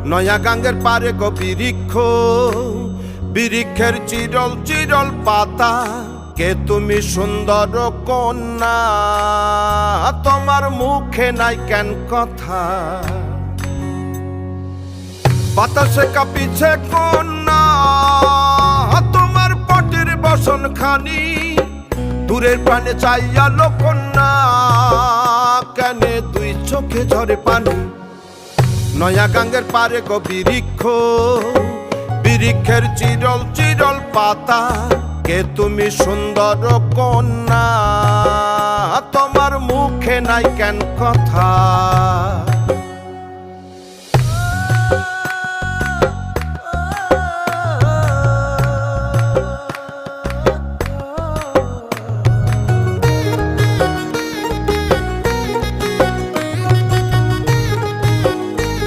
নয়া গাঙ্গের পারে গো বৃক্ষ, বৃক্ষের চিরল চিরল পাতা। কে তুমি সুন্দর কন্যা, তোমার মুখে নাই কেন কথা? বাতাসে কাঁপিছে কন্যা, তোমার পটির বসন খানি। দূরের প্রাণে চাইয়ালো কন্যা, কেনে দুই চোখে ঝরে পানি। নয়া গাঙ্গের পারে গো বৃক্ষ, বৃক্ষের চিরল চিরল পাতা। কে তুমি সুন্দর কন্যা, তোমার মুখে নাই কেন কথা?